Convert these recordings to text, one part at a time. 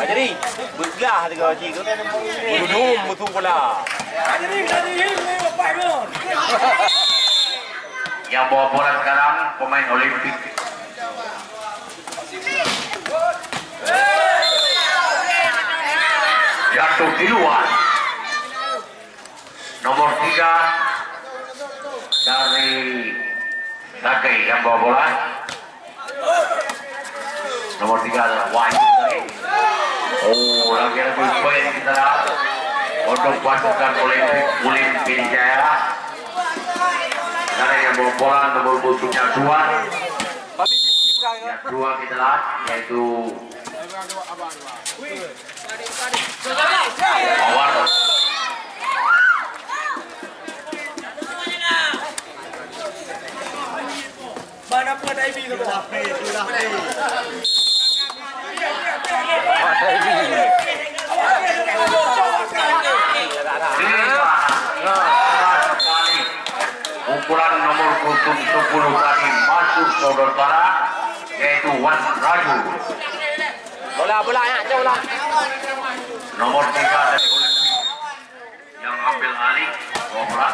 Jadi, bergelah harga haji tu. Gunung betul pula. Yang bawa bola sekarang pemain Olimpik. Jatuh di luar. Nomor 3 dari Sakai yang bawa bola. Nomor 3 adalah Wahyu. Oh, lagi-lagi poin kita untuk pasukan Olimpik Jaya. Karena yang bawa bola nomor punya 2. Yang 2 kita lihat yaitu Mawar. Mana pun ada IB tu. Ukuran nomor 10 tadi masuk saudara yaitu Wan Raju. Bola ya, bola. Nomor 3 dari Olimpik yang ambil alih bola.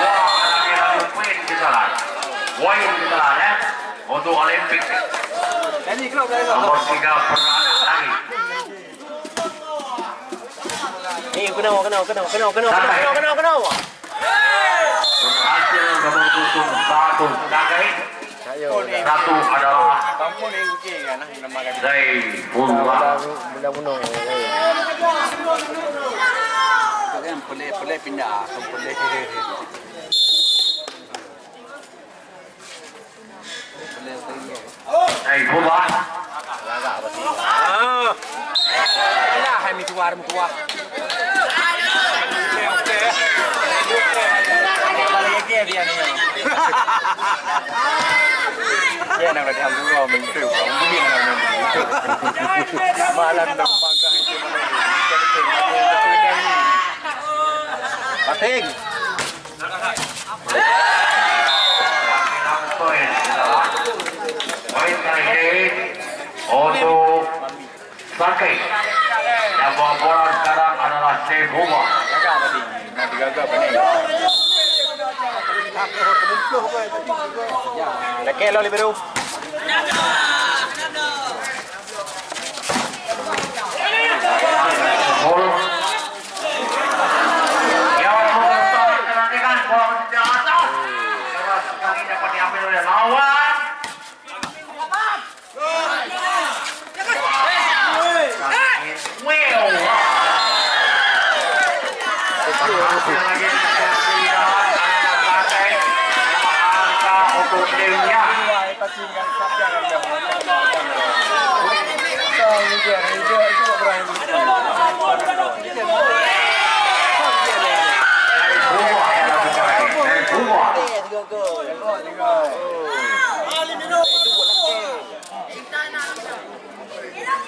Wah, poin kita lah. Poin kita lah ya untuk Olimpik. Nomor 3 beranak lagi. Ni kena. Berhasil nomor 1 Sakai. 1 adalah Zaifullah. Boleh pindah. Boleh. Zaifullah. Agak apa sih? Inilah hai tua. Dia ni. Dia nak ada dua menteri, mungkin malam depan kan itu Pating. Poin terakhir untuk Sakai. Yang bawa bola sekarang adalah Zaifullah. Gagak tadi. Nanti gagak apa ni? Dah kelo libero. Gol. Yang menantikan bola di atas. Keras sekali dapat diambil oleh lawan.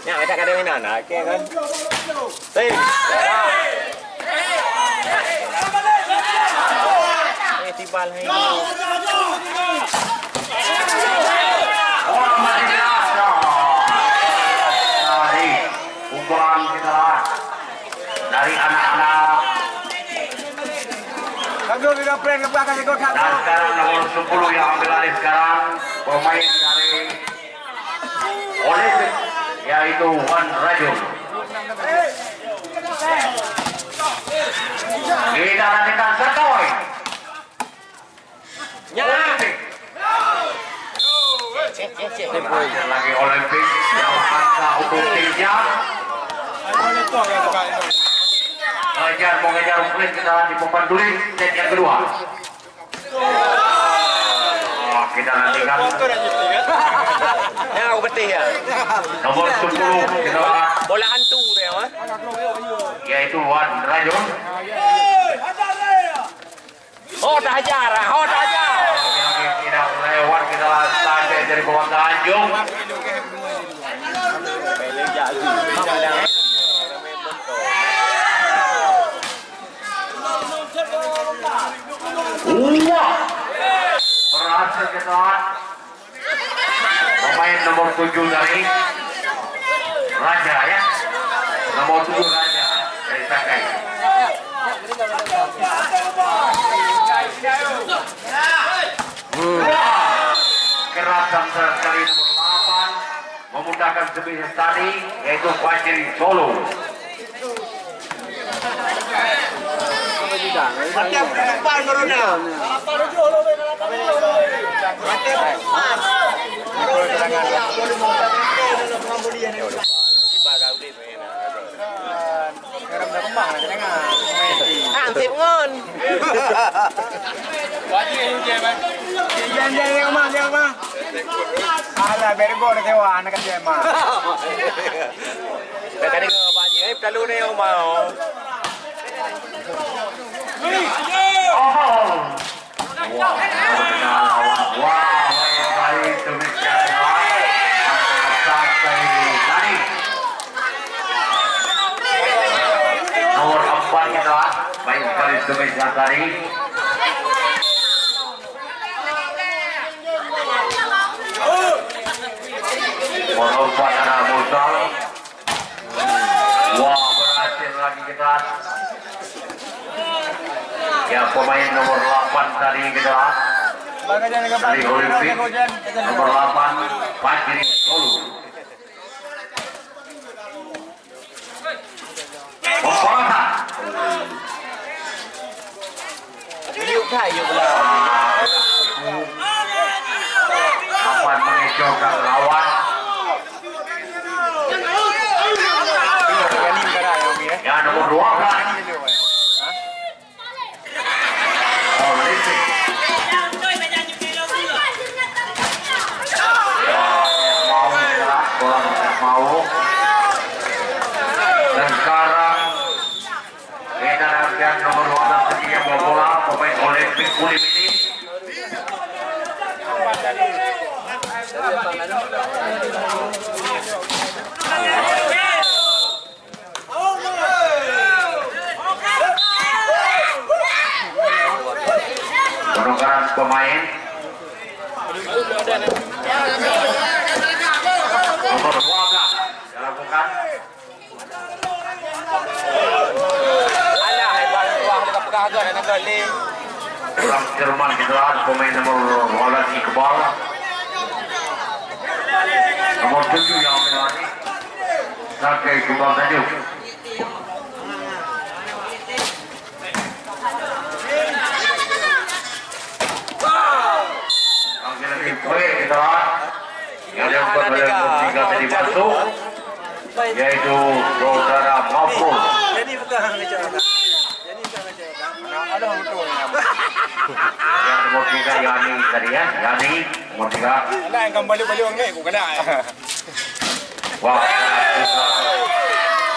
Ya, ada mainan nak kan? Tibal hai. Kumpulan kita dari anak-anak. Dan sekarang nomor 10 yang ambil alih sekarang pemain dari Olimpik yaitu Wan Raju. Kita nantikan sekali. Olimpik. Lagi Olimpik yang angka untuk timnya. Mengejar poin kita di papan tulis set yang kedua. Kita nantikan. Ya, betul ya. Nomor 10 kita bola hantu dia, yaitu Wan Raju. Oh, tak ajar. Lagi tidak lewat kita sampai dari bawah Tanjung. Wah, berhasil berkesan. Pemain nomor 7 dari Raja ya. Nomor 7 Raja dari Sakai. Kerasan sekali nomor 8 memudahkan sebisa tadi yaitu Fajri Solo. Antip ngon. Jangan mah. Alah, bergo na kewa anak kerja mah. Kadang ke baji ai perlu ni mau. Nomor 4 kita baik sekali demikian tadi. Merubah arah musuh. Wah, berhasil lagi kita. Ya, pemain nomor 8 tadi kita. Dari Olimpik nomor 8 Fajri Solo. Memperoleh. Yuk dah, yuk lah. Dapat mengejauhkan lawan. Ya, nomor 12. Olimpik. Mau. Dan sekarang kita lihat nomor 12 sendiri yang bawa bola pemain Olimpik Kulim ini. Penukaran pemain nomor 12 dilakukan. Alah, hebat tuah dekat pegang agak nak gol. Orang Jerman kejuaraan pemain nomor 12 Iqbal. Nomor 7 yang melani Sakai Iqbal tadi. Lagi poin kejuaraan yang dilakukan oleh nomor 3 tadi masuk yaitu saudara Mahfuz. Jadi bukan kejuaraan. Jadi bukan kejuaraan. Ada betul. Yang nomor 3 Yani tadi ya, Yani nomor 3. Ada yang kembali orang ni, aku kena. Wah,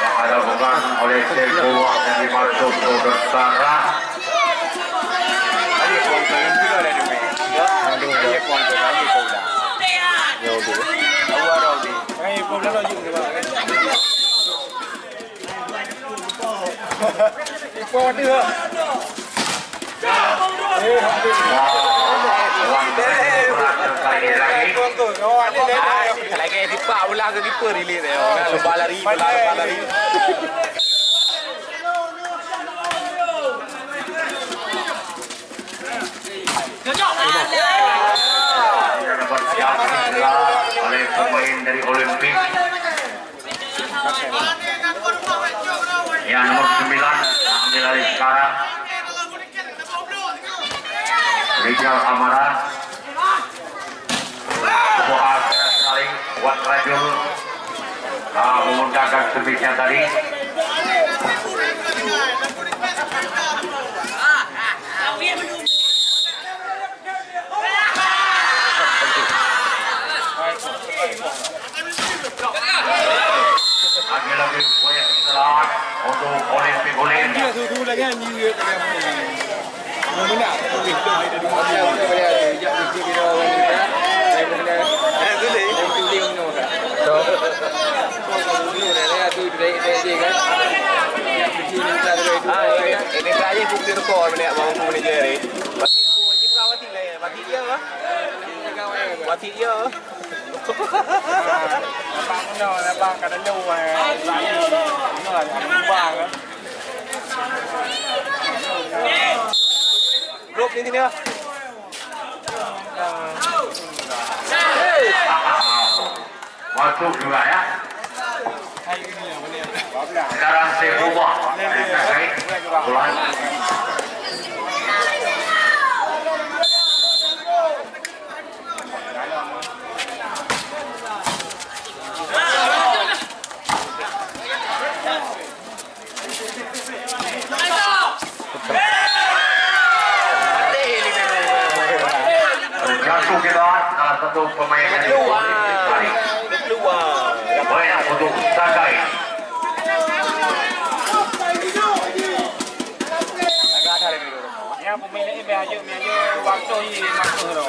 yang ada bukan oleh Seko yang dimasuk saudara. Ada konten juga ada di sini. Ada konten lagi kau dah. Ya udah. Awal lagi. Ini problem lagi ni bang. Ipo dia. Lagi dipak pula ke keeper release dia. Lomba lari, lomba lari. Dapat siap oleh pemain dari Olimpik. Yang nomor 9 ambil alih sekarang. Rizal Amara. Wah, keras sekali Wan Rajul memudahkan servisnya tadi. Lagi-lagi poin kesalahan untuk Olimpik Kulim. Dia tu lagi ni dia. Mana aku itu ada di mana dia boleh ajak dia kira orang ni. Saya boleh. Tu dia. Tu dia minum dah. Minum dah tu dia kan. Pergi ni tak ada. Ini saya bukti rekod ni abang manager ni. Bagi wajib rawati lah ya. Bagi dia apa? latih dia. Abang kadang jauh bang. Grup ni sini. Masuk juga ya. Sekarang saya ubah. Bulan. Jatuh kita salah satu pemain yang Keluar. Baik untuk Sakai. Yang pemain ini biasa waktu ini masuk tu.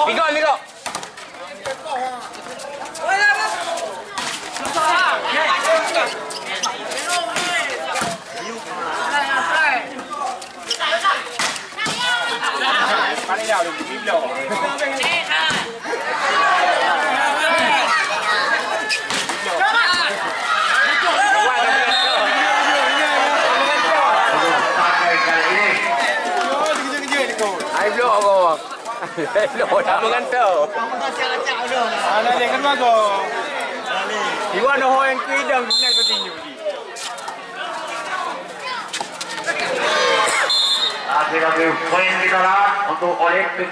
Pigon. Paling dah lu bila. Dah mengantar. Anak dia kan bagus. Iwan dah yang kedang naik ke tinggi. Lagi-lagi poin kita lah untuk Olimpik.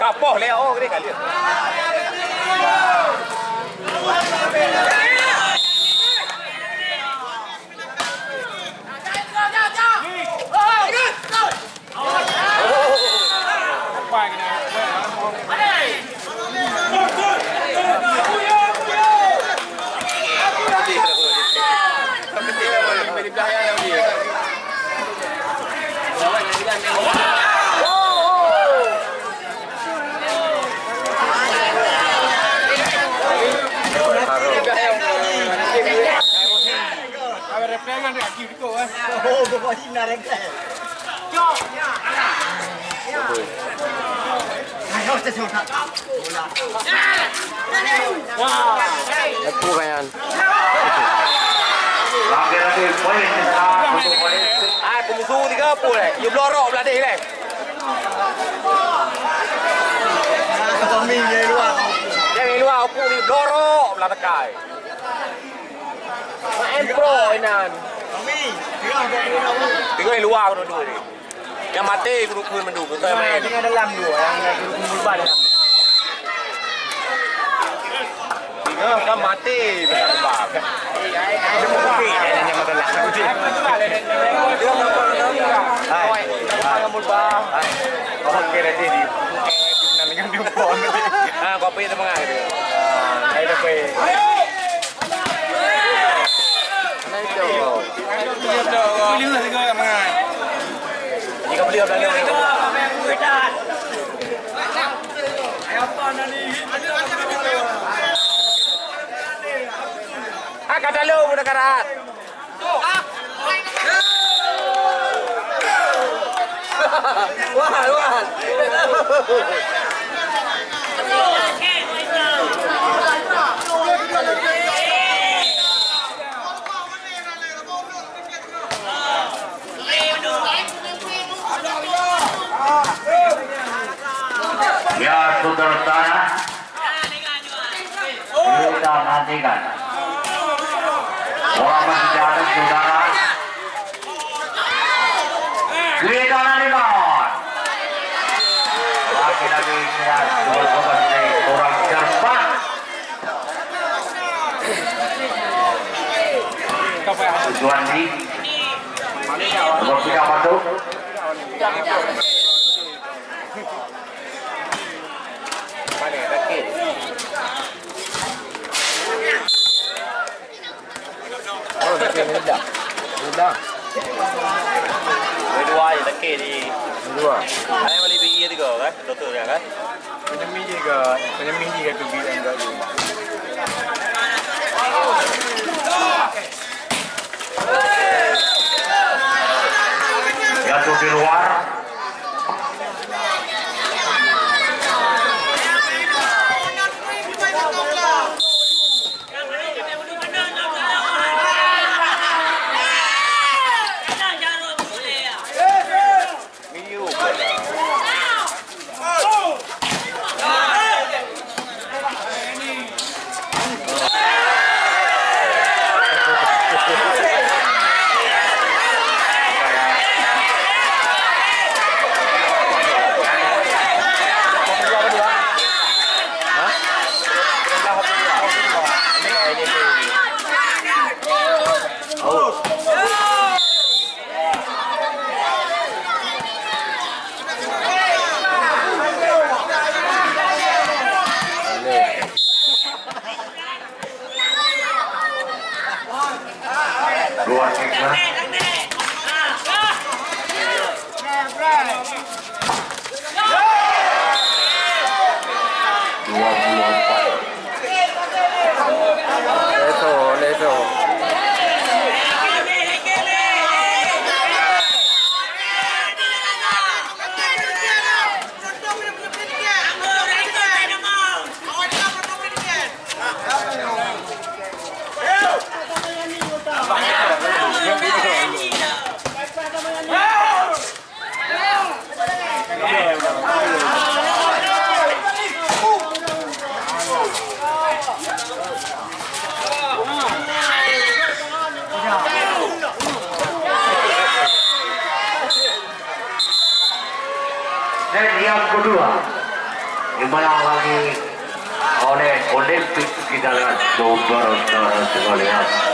Kapoh Leo ni kali. Aku kan. Lagi-lagi poin kita lah untuk Olimpik. Pemusuh 30 leh. You blorok belah dia leh. Dia luar aku ni blorok belah tekai. Main pro inan. Tengok yang luar aku dua ni. Yang mati aku duduk mendu. Kau yang main. Tengah dalam dua yang duduk bulban dalam. Tengok kan mati. Sebab. Ada mungkin yang masalah. Hai. Bulban. Okey dah jadi. Nak dengan dia pun. Kau pergi tu mengai dia. Hai dah pergi. Beli lah juga yang mengai. Jika beli apa lagi? Kata lu udah karat. Wah. Ya saudara-saudara, kita nantikan. Orang masih ada saudara. Kita nantikan. Lagi-lagi saya dua dari orang Jerman. Tujuan di. Kalau tidak masuk. Mana rakit? Oh, rakit rendah. Berdua je tak di. Dua. Ada beli biji juga kan? Doktor dia kan? Penyemih juga tu bilang kat dia. Jatuh di luar. Dua kicker. 24. Leso. Dan yang kedua dimenang lagi oleh Olimpik kita lihat Bogor Australia.